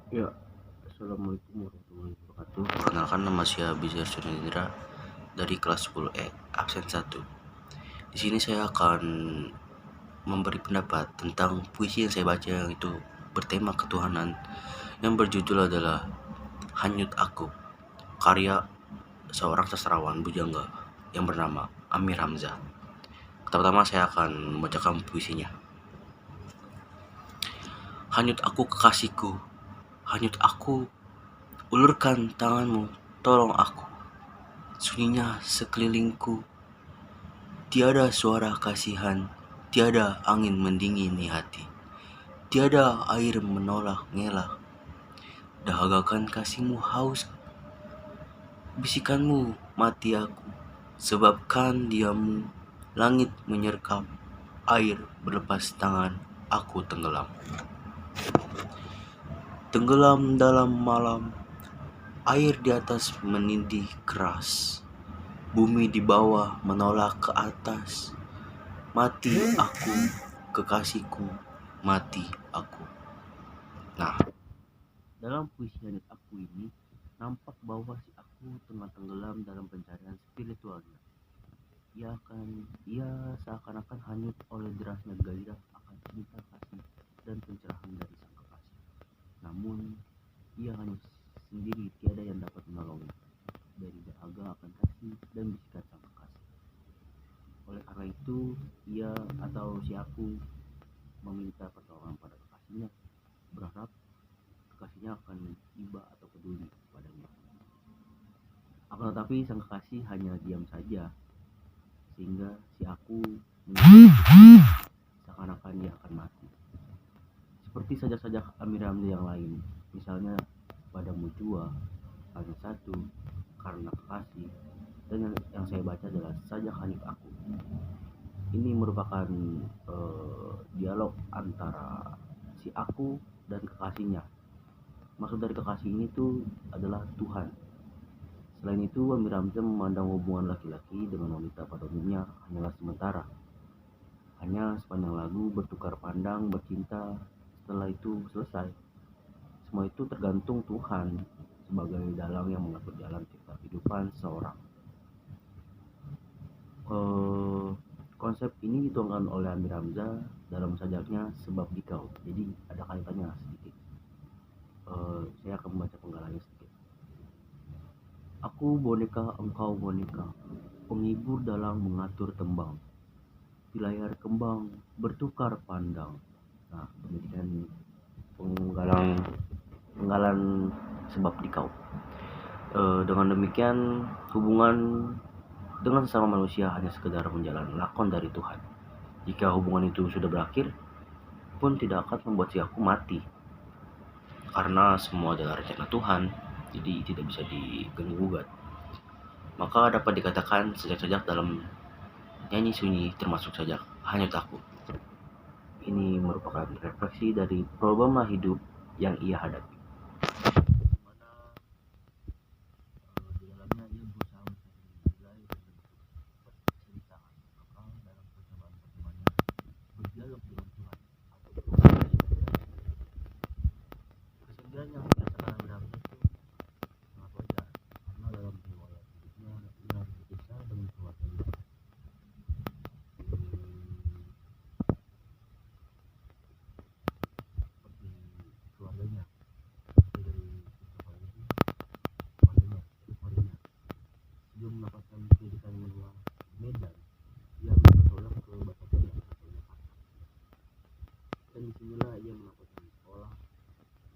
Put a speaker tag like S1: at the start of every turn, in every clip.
S1: Ya, assalamualaikum warahmatullahi wabarakatuh. Perkenalkan, nama saya Bizar Sunendra dari kelas 10E absen 1. Di sini saya akan memberi pendapat tentang puisi yang saya baca yang itu bertema ketuhanan yang berjudul adalah Hanyut Aku, karya seorang sastrawan bujangga yang bernama Amir Hamzah. Pertama-tama saya akan membacakan puisinya. Hanyut aku kekasihku, hanyut aku, ulurkan tanganmu, tolong aku. Sunyinya sekelilingku, tiada suara kasihan, tiada angin mendingini hati, tiada air menolak ngelak. Dahagakan kasihmu haus, bisikanmu mati aku, sebabkan diammu, langit menyerkap, air berlepas tangan, aku tenggelam. Tenggelam dalam malam, air di atas menindih keras, bumi di bawah menolak ke atas. Mati aku, kekasihku, mati aku. Nah, dalam puisi Hanyut Aku ini, nampak bahwa si aku tengah tenggelam dalam pencarian spiritualnya. Ia seakan-akan hanyut oleh derasnya gairah akan cinta kasih dan pencerahan dari sang kekasih. Namun, ia hanya sendiri, tiada yang dapat menolongnya dari dahaga akan kasih dan bisikan sang kekasih. Oleh karena itu, ia atau si aku meminta pertolongan pada kekasihnya, berharap kekasihnya akan tiba atau peduli padanya. Akan tetapi sang kekasih hanya diam saja, sehingga si aku seakan-akan dia akan mati. Seperti sajak-sajak Amir Hamzah yang lain, misalnya Padamu Jua, Hanya Satu, Karena Kekasih, dan yang saya baca adalah Sajak Hanyut Aku. Ini merupakan dialog antara si aku dan kekasihnya. Maksud dari kekasih ini tuh adalah Tuhan. Selain itu, Amir Hamzah memandang hubungan laki-laki dengan wanita pada umumnya hanyalah sementara. Hanya sepanjang lagu bertukar pandang, bercinta, setelah itu selesai. Semua itu tergantung Tuhan sebagai dalang yang mengatur jalan cerita kehidupan seseorang. Konsep ini dituangkan oleh Amir Hamzah dalam sajaknya Sebab Dikau. Jadi ada kaitannya sedikit. Saya akan membaca penggalannya sedikit. Aku boneka, engkau boneka, penghibur dalam mengatur tembang. Di layar kembang bertukar pandang. Nah, demikian penggalan Sebab Dikau. Dengan demikian, hubungan dengan sesama manusia hanya sekedar menjalani lakon dari Tuhan. Jika hubungan itu sudah berakhir, pun tidak akan membuat si aku mati, karena semua adalah rencana Tuhan, jadi tidak bisa diganggu-gugat. Maka dapat dikatakan sajak-sajak dalam nyanyi sunyi termasuk sajak Hanyut Aku. Ini merupakan refleksi dari problema hidup yang ia hadapi. Di dalamnya ia berusaha mencari nilai dan bentuk penceritaan, maka dalam percobaan-percobaannya berdialog dengan Tuhan atau kesedihan yang dirasakan Abraham itu sangat wajar, karena dalam riwayat hidupnya ia harus berpisah dengan keluarganya. Seperti keluarganya, dari keluarganya sebelum mendapatkan pendidikan menengah Medan, ia bertolak ke Batavia atau Jakarta, dan disinilah ia mendapatkan sekolah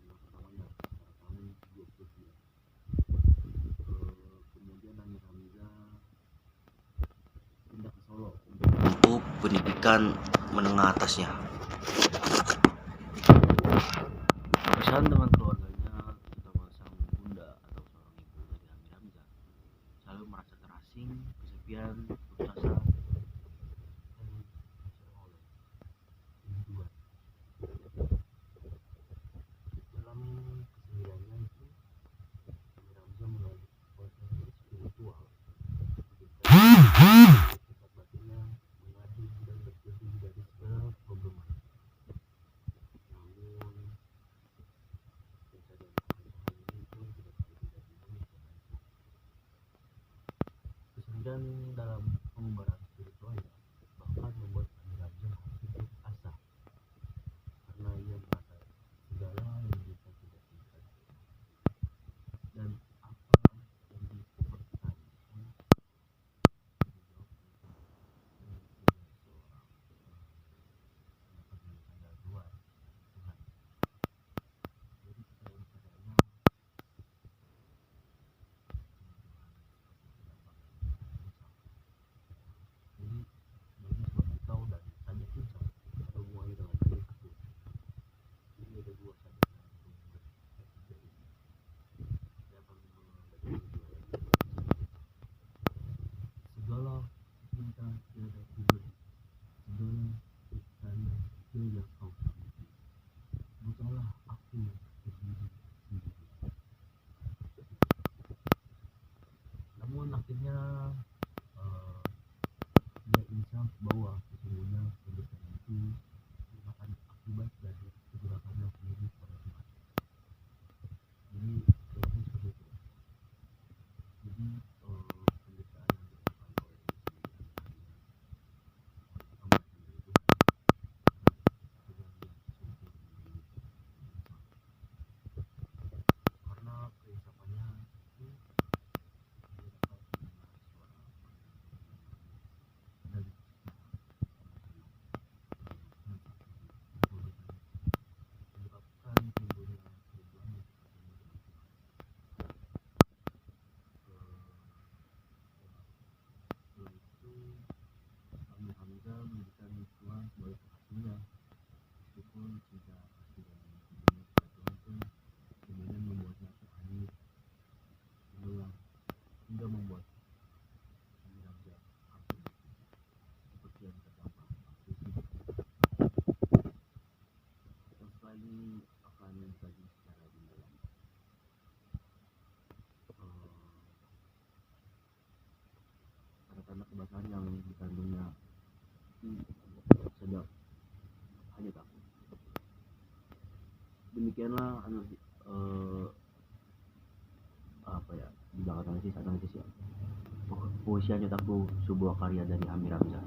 S1: yang pertamanya pada tahun 29. Kemudian Amir Hamzah pindah ke Solo untuk menempuh pendidikan menengah atasnya. Perpisahan dengan keluarganya, terutama sang bunda atau seorang ibu dari Amir Hamzah, selalu merasa terasing, kesepian, putus asa, dan diserang oleh kerinduan. Dalam kesendiriannya itu, Amir Hamzah mulai berproses spiritual, sifat batinnya mengadu dan berteduh dari segala problema. Dan dalam pengembaraan spiritual bahkan membuat Amiramja hampir asa karena ia merasa segala yang bisa tidak tinggal dan apa yang dipertanyakan segala cinta tiada diberi, segala percaya tiada kau miliki. Bukalah aku berdiri sendiri. Namun akhirnya dia insaf bahwa sesungguhnya pendekatan itu merupakan akibat dari pergerakannya sendiri pada Tuhan. Jadi seperti itu. Jadi pendekatan yang dilakukan oleh karena keinsafannya itu dia dapat mendengar suara dan menyebabkan timbulnya perubahan yang itu Amir Hamzah memberikan Tuhan sebagai kekasihnya meskipun cinta kasih dan hubungan Tuhan pun kemudian membuatnya terhanyut tenggelam hingga membuat Amir Hamzah hampir seperti yang terdampar dan setelah ini akan dikaji secara mendalam tanda-tanda kebasahan yang dikandungnya sedap hanya takut. Demikianlah apa ya di belakang analisis ya puisi hanya takut sebuah karya dari Amir Hamzah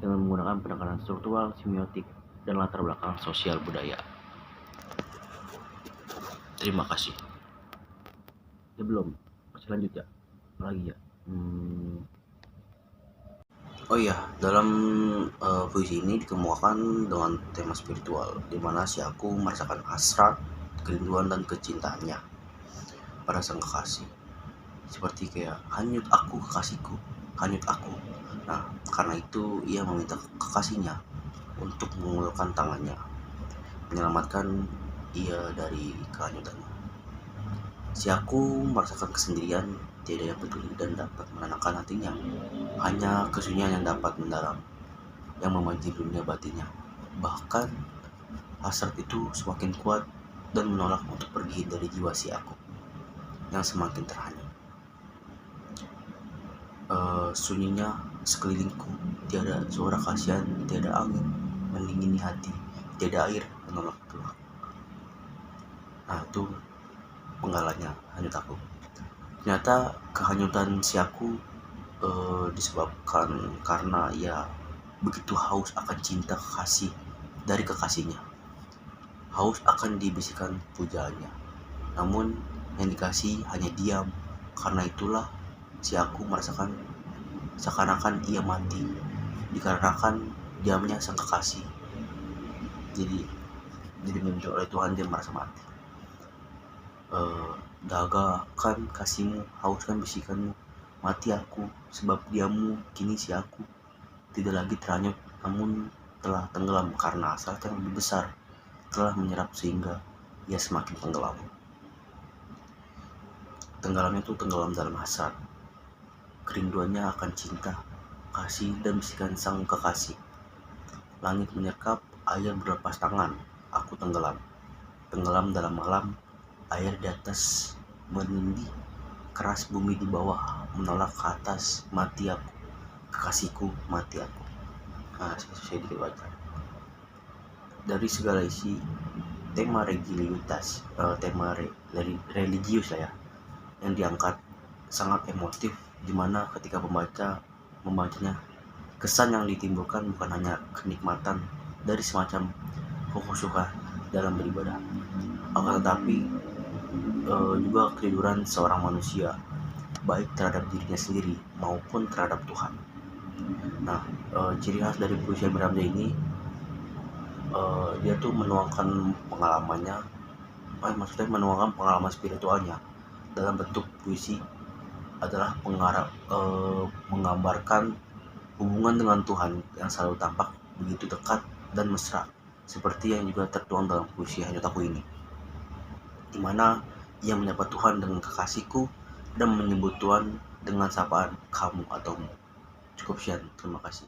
S1: dengan menggunakan pendekatan struktural, semiotik, dan latar belakang sosial budaya. Terima kasih. Ya belum, masih lanjut ya, lagi ya. Oh iya, dalam puisi ini dikemukakan dengan tema spiritual, di mana si aku merasakan hasrat, kerinduan, dan kecintaannya pada sang kekasih. Seperti kayak hanyut aku kekasihku, hanyut aku. Nah, karena itu ia meminta kekasihnya untuk mengulurkan tangannya, menyelamatkan ia dari kehanyutannya. Si aku merasakan kesendirian, tiada yang peduli dan dapat menenangkan hatinya. Hanya kesunyian yang dapat mendalam, yang memanjir dunia batinnya. Bahkan hasrat itu semakin kuat dan menolak untuk pergi dari jiwa si aku yang semakin terhanyut. Sunyinya sekelilingku, tiada suara kasihan, tiada angin mendingini hati, tiada air menolak tulang. Nah itu penggalanya hanyut aku. Ternyata kehanyutan si aku disebabkan karena ia begitu haus akan cinta kekasih dari kekasihnya, haus akan dibisikkan pujaannya, namun yang dikasih hanya diam. Karena itulah si aku merasakan seakan-akan ia mati dikarenakan diamnya sang kekasih. Jadi muncul oleh Tuhan, dia merasa mati. Dahaga kan kasihmu, hauskan bisikanmu, mati aku sebab diammu. Kini si aku tidak lagi terhanyut, namun telah tenggelam karena hasrat yang lebih besar telah menyerap sehingga ia semakin tenggelam. Tenggelamnya itu tenggelam dalam hasrat, kerinduannya akan cinta, kasih, dan bisikan sang kekasih. Langit menyerkap, air berlepas tangan, aku tenggelam dalam malam. Air di atas menindih, keras bumi di bawah menolak ke atas. Mati aku, kekasihku, mati aku. Nah, saya dikit baca. Dari segala isi tema religius lah ya, yang diangkat sangat emotif dimana ketika pembaca membacanya, kesan yang ditimbulkan bukan hanya kenikmatan dari semacam kekhusyukan dalam beribadah, akan tetapi juga ketiduran seorang manusia, baik terhadap dirinya sendiri maupun terhadap Tuhan. Nah, ciri khas dari puisi Amir Hamzah ini, dia tuh menuangkan pengalamannya, maksudnya menuangkan pengalaman spiritualnya dalam bentuk puisi adalah menggambarkan hubungan dengan Tuhan yang selalu tampak begitu dekat dan mesra, seperti yang juga tertuang dalam puisi Hanyut Aku ini, di mana ia menyapa Tuhan dengan kekasihku dan menyebut Tuhan dengan sapaan kamu ataumu. Cukup sekian, terima kasih.